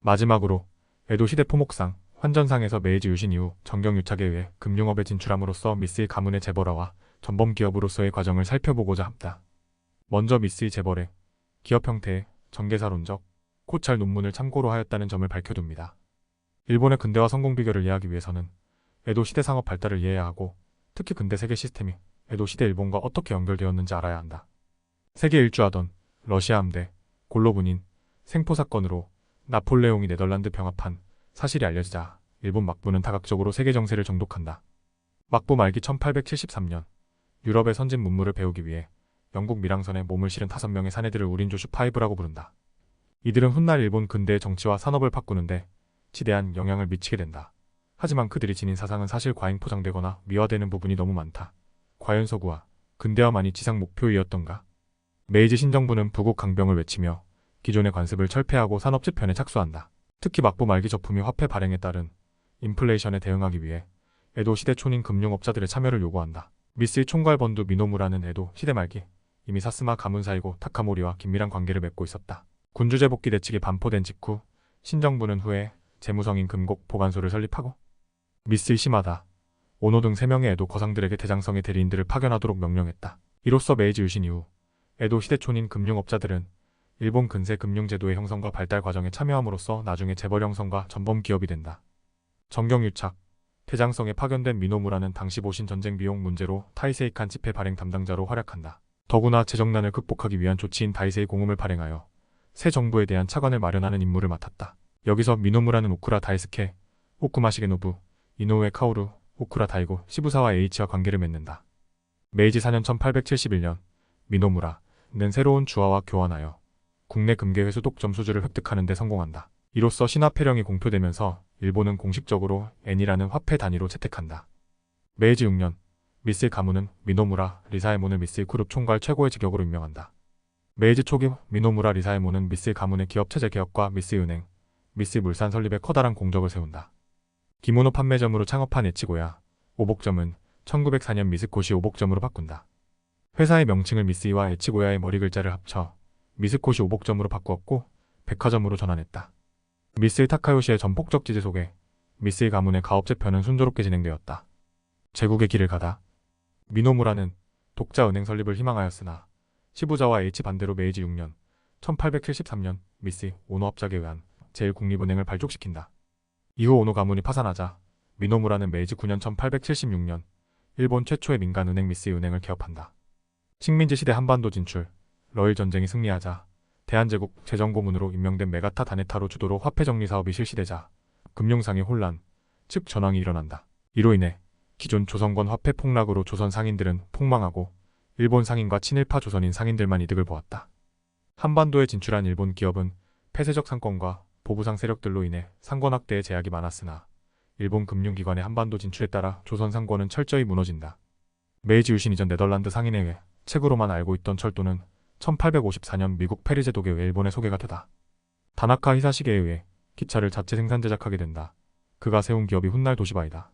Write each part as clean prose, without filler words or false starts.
마지막으로 에도 시대 포목상 환전상에서 메이지 유신 이후 정경유착에 의해 금융업에 진출함으로써 미쓰이 가문의 재벌화와 전범기업으로서의 과정을 살펴보고자 합니다. 먼저 미쓰이 재벌의 기업 형태의 전개사론적 코찰 논문을 참고로 하였다는 점을 밝혀둡니다. 일본의 근대화 성공 비결을 이해하기 위해서는 에도 시대 상업 발달을 이해해야 하고, 특히 근대 세계 시스템이 에도 시대 일본과 어떻게 연결되었는지 알아야 한다. 세계 일주하던 러시아 함대 골로분인 생포 사건으로 나폴레옹이 네덜란드 병합한 사실이 알려지자 일본 막부는 다각적으로 세계 정세를 정독한다. 막부 말기 1873년 유럽의 선진 문물을 배우기 위해 영국 밀항선에 몸을 실은 5명의 사내들을 우린조슈 파이브라고 부른다. 이들은 훗날 일본 근대의 정치와 산업을 바꾸는데 지대한 영향을 미치게 된다. 하지만 그들이 지닌 사상은 사실 과잉 포장되거나 미화되는 부분이 너무 많다. 과연 서구와 근대화만이 지상 목표이었던가? 메이지 신정부는 부국 강병을 외치며 기존의 관습을 철폐하고 산업 재편에 착수한다. 특히 막부 말기 저품위 화폐 발행에 따른 인플레이션에 대응하기 위해 에도 시대 초닌 금융업자들의 참여를 요구한다. 미쓰이 총괄 번두 미노무라는 에도 시대 말기 이미 사스마 가문 사이고 타카모리와 긴밀한 관계를 맺고 있었다. 군주제 복귀 대책이 반포된 직후 신정부는 후에 재무성인 금곡 보관소를 설립하고 미쓰이 시마다, 오노 등 3명의 에도 거상들에게 대장성의 대리인들을 파견하도록 명령했다. 이로써 메이지 유신 이후 에도 시대 초닌 금융업자들은 일본 근세 금융제도의 형성과 발달 과정에 참여함으로써 나중에 재벌 형성과 전범 기업이 된다. 정경유착, 대장성에 파견된 미노무라는 당시 모신 전쟁 비용 문제로 타이세이칸 지폐 발행 담당자로 활약한다. 더구나 재정난을 극복하기 위한 조치인 다이세이 공음을 발행하여 새 정부에 대한 차관을 마련하는 임무를 맡았다. 여기서 미노무라는 오쿠라 다이스케, 오쿠마 시게노부, 이노우에 카오루, 오쿠라 다이고, 시부사와 H와 관계를 맺는다. 메이지 4년 1871년 미노무라는 새로운 주화와 교환하여 국내 금괴 회수 독점 수주를 획득하는 데 성공한다. 이로써 신화폐령이 공표되면서 일본은 공식적으로 엔이라는 화폐 단위로 채택한다. 메이지 6년 미쓰이 가문은 미노무라 리사에몬을 미쓰이 그룹 총괄 최고의 직역으로 임명한다. 메이지 초기 미노무라 리사에몬은 미쓰이 가문의 기업체제 개혁과 미쓰이 은행, 미쓰이 물산 설립에 커다란 공적을 세운다. 기모노 판매점으로 창업한 에치고야 오복점은 1904년 미쓰코시 오복점으로 바꾼다. 회사의 명칭을 미쓰이와 에치고야의 머리 글자를 합쳐 미쓰코시 오복점으로 바꾸었고 백화점으로 전환했다. 미쓰이 타카요시의 전폭적 지지 속에 미쓰이 가문의 가업 재편은 순조롭게 진행되었다. 제국의 길을 가다 미노무라는 독자 은행 설립을 희망하였으나 시부자와 H 반대로 메이지 6년 1873년 미쓰이 오노 합작에 의한 제1국립은행을 발족시킨다. 이후 오노 가문이 파산하자 미노무라는 메이지 9년 1876년 일본 최초의 민간은행 미쓰이 은행을 개업한다. 식민지 시대 한반도 진출, 러일 전쟁이 승리하자 대한제국 재정고문으로 임명된 메가타 다네타로 주도로 화폐 정리 사업이 실시되자 금융상의 혼란, 즉 전황이 일어난다. 이로 인해 기존 조선권 화폐 폭락으로 조선 상인들은 폭망하고 일본 상인과 친일파 조선인 상인들만 이득을 보았다. 한반도에 진출한 일본 기업은 폐쇄적 상권과 보부상 세력들로 인해 상권 확대에 제약이 많았으나 일본 금융기관의 한반도 진출에 따라 조선 상권은 철저히 무너진다. 메이지 유신 이전 네덜란드 상인에 의해 책으로만 알고 있던 철도는 1854년 미국 페리 제독에 의해 일본에 소개가 되다. 다나카 히사시게에 의해 기차를 자체 생산 제작하게 된다. 그가 세운 기업이 훗날 도시바이다.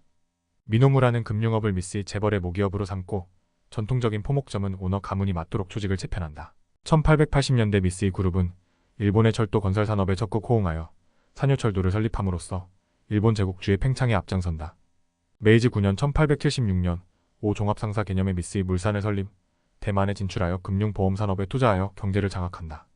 미노무라는 금융업을 미쓰이 재벌의 모기업으로 삼고 전통적인 포목점은 오너 가문이 맡도록 조직을 재편한다. 1880년대 미쓰이 그룹은 일본의 철도 건설 산업에 적극 호응하여 산요철도를 설립함으로써 일본 제국주의 팽창에 앞장선다. 메이지 9년 1876년 5종합상사 개념의 미쓰이 물산을 설립, 대만에 진출하여 금융보험산업에 투자하여 경제를 장악한다.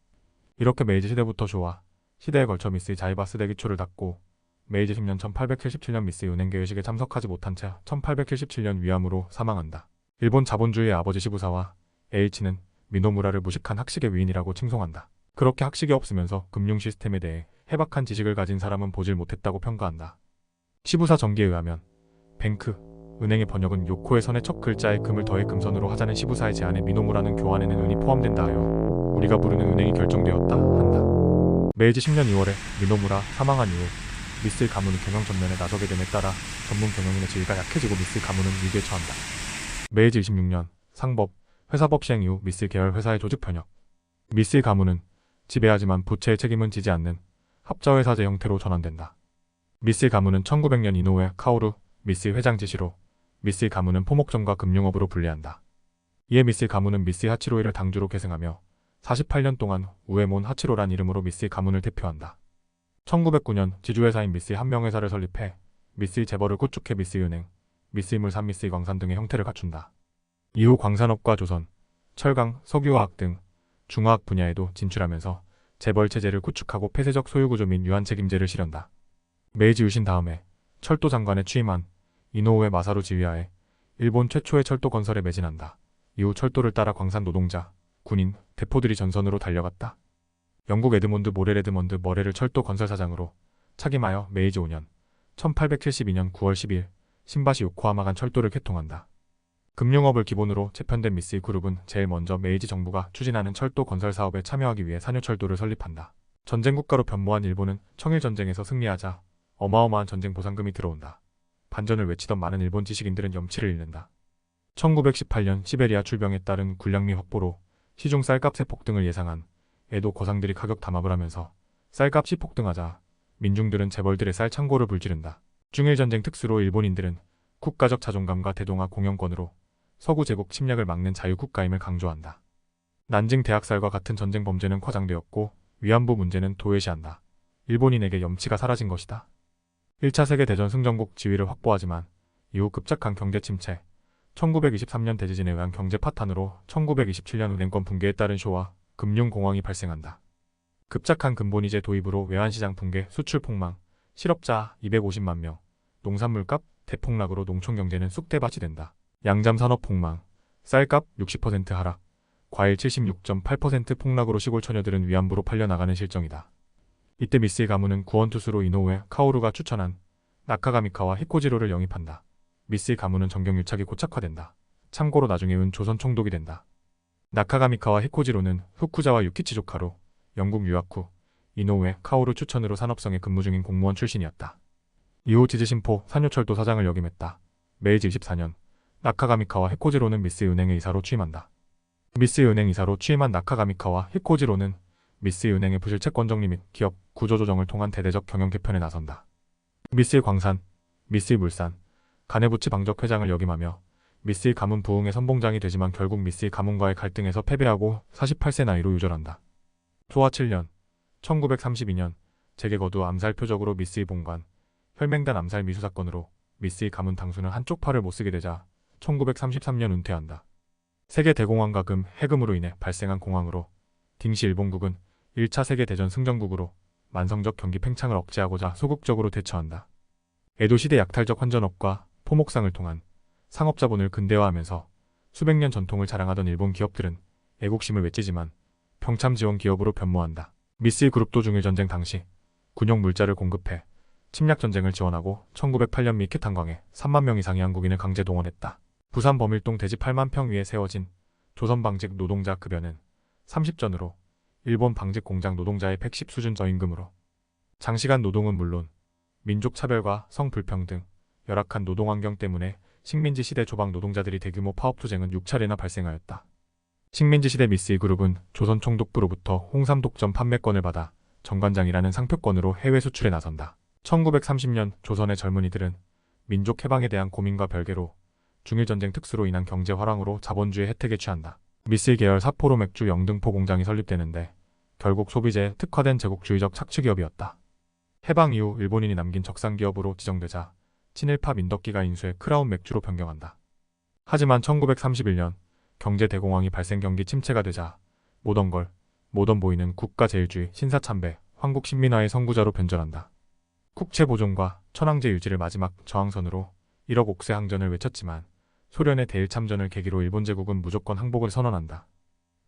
이렇게 메이지 시대부터 쇼와 시대에 걸쳐 미쓰이 자이바스 대기초를 닦고 메이지 10년 1877년 미쓰이 은행 개회식에 참석하지 못한 채 1877년 위암으로 사망한다. 일본 자본주의의 아버지 시부사와 H는 미노무라를 무식한 학식의 위인이라고 칭송한다. 그렇게 학식이 없으면서 금융 시스템에 대해 해박한 지식을 가진 사람은 보질 못했다고 평가한다. 시부사 전기에 의하면 뱅크, 은행의 번역은 요코의 선의 첫 글자에 금을 더해 금선으로 하자는 시부사의 제안에 미노무라는 교환에는 은이 포함된다 하여 우리가 부르는 은행이 결정되었다 한다. 메이지 10년 2월에 미노무라 사망한 이후 미쓰이 가문은 경영 전면에 나서게 됨에 따라 전문 경영인의 지위가 약해지고 미쓰이 가문은 위기에 처한다. 메이지 26년 상법, 회사법 시행 이후 미쓰이 계열 회사의 조직 편혁. 미쓰이 가문은 지배하지만 부채의 책임은 지지 않는 합자회사제 형태로 전환된다. 미쓰이 가문은 1900년 이노우에 카오루 미쓰이 회장 지시로 미쓰이 가문은 포목점과 금융업으로 분리한다. 이에 미쓰이 가문은 미쓰이 하치로이를 당주로 계승하며 48년 동안 우에몬 하치로란 이름으로 미쓰이 가문을 대표한다. 1909년 지주회사인 미쓰이 한명회사를 설립해 미쓰이 재벌을 구축해 미쓰이은행, 미쓰이물산, 미쓰이광산 등의 형태를 갖춘다. 이후 광산업과 조선, 철강, 석유화학 등 중화학 분야에도 진출하면서 재벌 체제를 구축하고 폐쇄적 소유구조 및 유한 책임제를 실현다. 메이지 유신 다음에 철도 장관에 취임한 이노우에 마사루 지휘하에 일본 최초의 철도 건설에 매진한다. 이후 철도를 따라 광산 노동자, 군인, 대포들이 전선으로 달려갔다. 영국 에드몬드 모렐 에드먼드 머레를 철도 건설사장으로 착임하여 메이지 5년 1872년 9월 10일 신바시 요코하마 간 철도를 개통한다. 금융업을 기본으로 재편된 미쓰이 그룹은 제일 먼저 메이지 정부가 추진하는 철도 건설 사업에 참여하기 위해 산요철도를 설립한다. 전쟁 국가로 변모한 일본은 청일전쟁에서 승리하자 어마어마한 전쟁 보상금이 들어온다. 반전을 외치던 많은 일본 지식인들은 염치를 잃는다. 1918년 시베리아 출병에 따른 군량미 확보로 시중 쌀값의 폭등을 예상한 에도 거상들이 가격 담합을 하면서 쌀값이 폭등하자 민중들은 재벌들의 쌀 창고를 불지른다. 중일전쟁 특수로 일본인들은 국가적 자존감과 대동아 공영권으로 서구 제국 침략을 막는 자유국가임을 강조한다. 난징 대학살과 같은 전쟁 범죄는 과장되었고 위안부 문제는 도외시한다. 일본인에게 염치가 사라진 것이다. 1차 세계대전 승전국 지위를 확보하지만 이후 급작한 경제 침체, 1923년 대지진에 의한 경제 파탄으로 1927년 은행권 붕괴에 따른 쇼와 금융공황이 발생한다. 급작한 근본이제 도입으로 외환시장 붕괴, 수출 폭망, 실업자 250만 명, 농산물값 대폭락으로 농촌경제는 쑥대밭이 된다. 양잠 산업 폭망, 쌀값 60% 하락, 과일 76.8% 폭락으로 시골 처녀들은 위안부로 팔려나가는 실정이다. 이때 미쓰이 가문은 구원투수로 이노우에 카오루가 추천한 나카가미카와 히코지로를 영입한다. 미쓰이 가문은 정경유착이 고착화된다. 참고로 나중에 은 조선 총독이 된다. 나카가미카와 히코지로는 후쿠자와 유키치 조카로 영국 유학 후 이노우에 카오루 추천으로 산업성에 근무 중인 공무원 출신이었다. 이후 지지신포 산요철도 사장을 역임했다. 메이지 24년 나카가미카와 히코지로는 미쓰이 은행의 이사로 취임한다. 미쓰이 은행 이사로 취임한 나카가미카와 히코지로는 미쓰이 은행의 부실 채권 정리 및 기업 구조 조정을 통한 대대적 경영 개편에 나선다. 미쓰이 광산, 미쓰이 물산, 가네부치 방적 회장을 역임하며 미쓰이 가문 부흥의 선봉장이 되지만 결국 미쓰이 가문과의 갈등에서 패배하고 48세 나이로 유절한다. 소화 7년, 1932년 재개거두 암살 표적으로 미쓰이 본관, 혈맹단 암살 미수 사건으로 미쓰이 가문 당수는 한쪽 팔을 못쓰게 되자 1933년 은퇴한다. 세계대공황과 해금으로 인해 발생한 공황으로 딩시 일본국은 1차 세계대전 승전국으로 만성적 경기 팽창을 억제하고자 소극적으로 대처한다. 에도시대 약탈적 환전업과 포목상을 통한 상업자본을 근대화하면서 수백 년 전통을 자랑하던 일본 기업들은 애국심을 외치지만 평참 지원 기업으로 변모한다. 미쓰이 그룹도 중일전쟁 당시 군용 물자를 공급해 침략전쟁을 지원하고 1908년 미케탄광에 3만 명 이상의 한국인을 강제 동원했다. 부산 범일동 대지 8만 평 위에 세워진 조선방직 노동자 급여는 30전으로 일본 방직 공장 노동자의 110 수준 저임금으로 장시간 노동은 물론 민족 차별과 성불평등, 열악한 노동환경 때문에 식민지 시대 조박 노동자들이 대규모 파업투쟁은 6차례나 발생하였다. 식민지 시대 미쓰이 그룹은 조선 총독부로부터 홍삼 독점 판매권을 받아 정관장이라는 상표권으로 해외 수출에 나선다. 1930년 조선의 젊은이들은 민족 해방에 대한 고민과 별개로 중일전쟁 특수로 인한 경제 화랑으로 자본주의 혜택에 취한다. 미쓰이 계열 사포로 맥주 영등포 공장이 설립되는데 결국 소비재에 특화된 제국주의적 착취기업이었다. 해방 이후 일본인이 남긴 적산기업으로 지정되자 친일파 민덕기가 인수해 크라운 맥주로 변경한다. 하지만 1931년 경제 대공황이 발생 경기 침체가 되자 모던걸, 모던보이는 국가제일주의 신사참배, 황국신민화의 선구자로 변절한다. 국채 보존과 천황제 유지를 마지막 저항선으로 1억 옥새 항전을 외쳤지만 소련의 대일 참전을 계기로 일본 제국은 무조건 항복을 선언한다.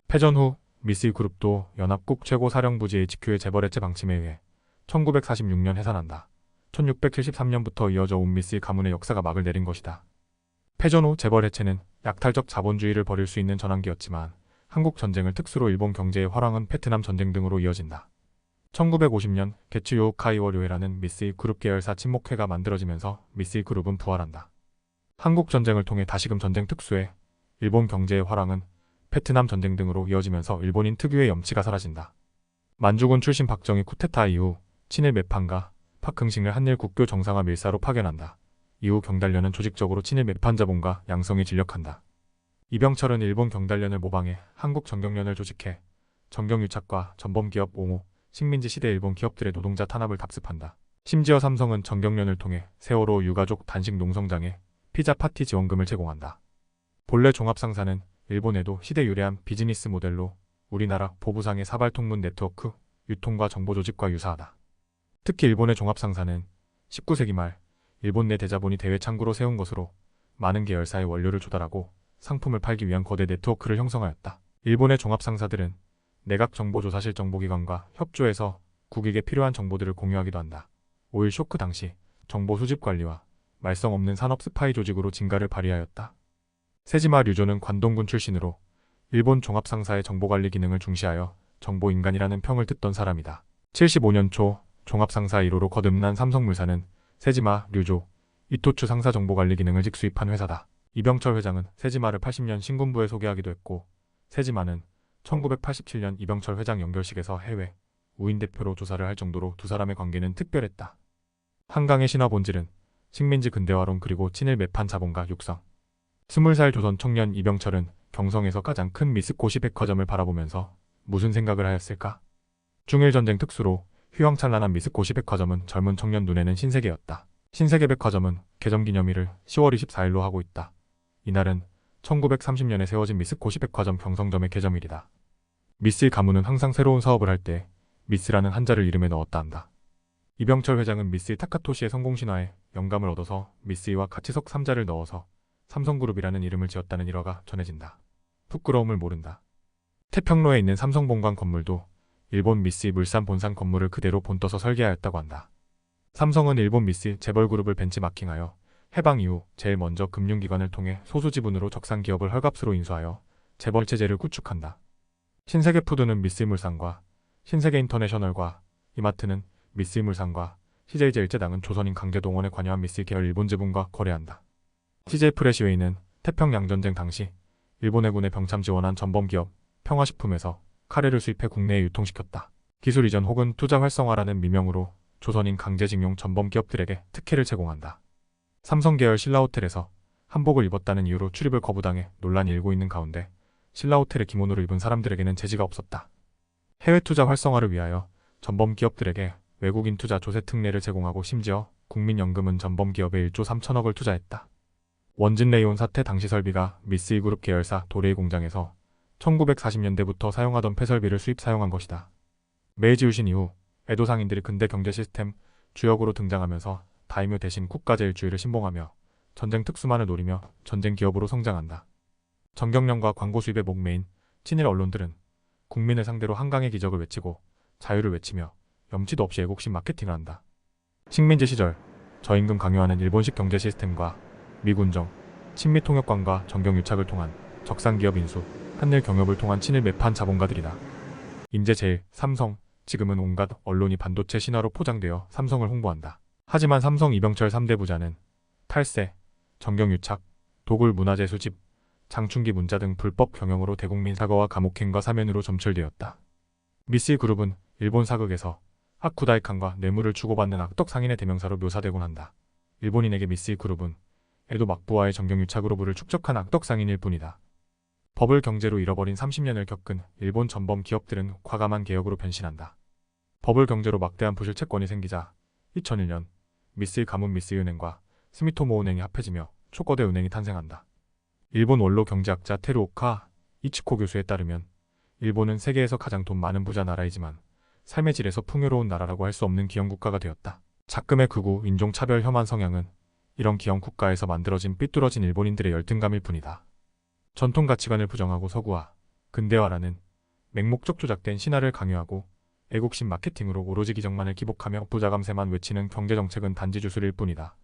패전 후 미쓰이 그룹도 연합국 최고사령부 GHQ의 재벌해체 방침에 의해 1946년 해산한다. 1673년부터 이어져 온 미쓰이 가문의 역사가 막을 내린 것이다. 패전 후 재벌 해체는 약탈적 자본주의를 벌일 수 있는 전환기였지만 한국 전쟁을 특수로 일본 경제의 화랑은 베트남 전쟁 등으로 이어진다. 1950년 게츠 요카이워 료헤라는 미쓰이 그룹 계열사 친목회가 만들어지면서 미쓰이 그룹은 부활한다. 한국 전쟁을 통해 다시금 전쟁 특수에 일본 경제의 화랑은 베트남 전쟁 등으로 이어지면서 일본인 특유의 염치가 사라진다. 만주군 출신 박정희 쿠데타 이후 친일 매판가 박흥식을 한일 국교 정상화 밀사로 파견한다. 이후 경달련은 조직적으로 친일 매판 자본가 양성이 진력한다. 이병철은 일본 경달련을 모방해 한국 정경련을 조직해 정경유착과 전범기업 옹호, 식민지 시대 일본 기업들의 노동자 탄압을 답습한다. 심지어 삼성은 정경련을 통해 세월호 유가족 단식 농성장에 피자 파티 지원금을 제공한다. 본래 종합상사는 일본에도 시대 유래한 비즈니스 모델로 우리나라 보부상의 사발통문 네트워크, 유통과 정보 조직과 유사하다. 특히 일본의 종합상사는 19세기 말 일본 내 대자본이 대외 창구로 세운 것으로 많은 계열사의 원료를 조달하고 상품을 팔기 위한 거대 네트워크를 형성하였다. 일본의 종합상사들은 내각정보조사실 정보기관과 협조해서 국익에 필요한 정보들을 공유하기도 한다. 오일 쇼크 당시 정보 수집 관리와 말썽 없는 산업 스파이 조직으로 진가를 발휘하였다. 세지마 류조는 관동군 출신으로 일본 종합상사의 정보관리 기능을 중시하여 정보인간이라는 평을 듣던 사람이다. 75년 초 종합상사 1호로 거듭난 삼성물산은 세지마 류조, 이토추 상사 정보관리 기능을 직수입한 회사다. 이병철 회장은 세지마를 80년 신군부에 소개하기도 했고, 세지마는 1987년 이병철 회장 연결식에서 해외 우인 대표로 조사를 할 정도로 두 사람의 관계는 특별했다. 한강의 신화 본질은 식민지 근대화론 그리고 친일 매판 자본가 육성. 20살 조선 청년 이병철은 경성에서 가장 큰 미쓰코시 백화점을 바라보면서 무슨 생각을 하였을까? 중일전쟁 특수로 휘황찬란한 미쓰코시 백화점은 젊은 청년 눈에는 신세계였다. 신세계 백화점은 개점기념일을 10월 24일로 하고 있다. 이날은 1930년에 세워진 미쓰코시 백화점 경성점의 개점일이다. 미쓰의 가문은 항상 새로운 사업을 할 때 미쓰라는 한자를 이름에 넣었다 한다. 이병철 회장은 미쓰이 타카토시의 성공 신화에 영감을 얻어서 미쓰이와 가치석 3자를 넣어서 삼성그룹이라는 이름을 지었다는 일화가 전해진다. 부끄러움을 모른다. 태평로에 있는 삼성본관 건물도 일본 미쓰이 물산 본산 건물을 그대로 본떠서 설계하였다고 한다. 삼성은 일본 미쓰이 재벌그룹을 벤치마킹하여 해방 이후 제일 먼저 금융기관을 통해 소수지분으로 적산기업을 헐값으로 인수하여 재벌체제를 구축한다. 신세계푸드는 미쓰이물산과 신세계인터내셔널과 이마트는 미쓰이물산과 CJ제일제당은 조선인 강제동원에 관여한 미쓰이 계열 일본 지분과 거래한다. CJ프레시웨이는 태평양전쟁 당시 일본 해군에 병참 지원한 전범기업 평화식품에서 카레를 수입해 국내에 유통시켰다. 기술 이전 혹은 투자 활성화라는 미명으로 조선인 강제징용 전범기업들에게 특혜를 제공한다. 삼성 계열 신라호텔에서 한복을 입었다는 이유로 출입을 거부당해 논란이 일고 있는 가운데 신라호텔에 기모노를 입은 사람들에게는 제지가 없었다. 해외 투자 활성화를 위하여 전범기업들에게 외국인 투자 조세 특례를 제공하고 심지어 국민연금은 전범기업에 1조 3천억을 투자했다. 원진레이온 사태 당시 설비가 미쓰이그룹 계열사 도레이 공장에서 1940년대부터 사용하던 폐설비를 수입 사용한 것이다. 메이지 유신 이후 에도 상인들이 근대 경제 시스템 주역으로 등장하면서 다이묘 대신 국가제일주의를 신봉하며 전쟁 특수만을 노리며 전쟁 기업으로 성장한다. 정경련과 광고 수입의 목매인 친일 언론들은 국민을 상대로 한강의 기적을 외치고 자유를 외치며 염치도 없이 애국심 마케팅을 한다. 식민지 시절 저임금 강요하는 일본식 경제 시스템과 미군정, 친미 통역관과 정경유착을 통한 적산기업 인수, 한일 경협을 통한 친일 매판 자본가들이다. 인제제일, 삼성, 지금은 온갖 언론이 반도체 신화로 포장되어 삼성을 홍보한다. 하지만 삼성 이병철 3대 부자는 탈세, 정경유착, 도굴 문화재 수집, 장충기 문자 등 불법 경영으로 대국민 사과와 감옥행과 사면으로 점철되었다. 미쓰이그룹은 일본 사극에서 하쿠다이칸과 뇌물을 주고받는 악덕 상인의 대명사로 묘사되곤 한다. 일본인에게 미쓰이그룹은 에도 막부와의 정경유착으로 부를 축적한 악덕 상인일 뿐이다. 법을 경제로 잃어버린 30년을 겪은 일본 전범 기업들은 과감한 개혁으로 변신한다. 법을 경제로 막대한 부실 채권이 생기자 2001년 미쓰이 가문 미쓰이은행과 스미토모 은행이 합해지며 초거대 은행이 탄생한다. 일본 원로 경제학자 테루오카 이치코 교수에 따르면 일본은 세계에서 가장 돈 많은 부자 나라이지만 삶의 질에서 풍요로운 나라라고 할 수 없는 기형국가가 되었다. 작금의 극우 인종차별 혐한 성향은 이런 기형국가에서 만들어진 삐뚤어진 일본인들의 열등감일 뿐이다. 전통 가치관을 부정하고 서구화, 근대화라는 맹목적 조작된 신화를 강요하고 애국심 마케팅으로 오로지 기적만을 기복하며 부자감세만 외치는 경제정책은 단지 주술일 뿐이다.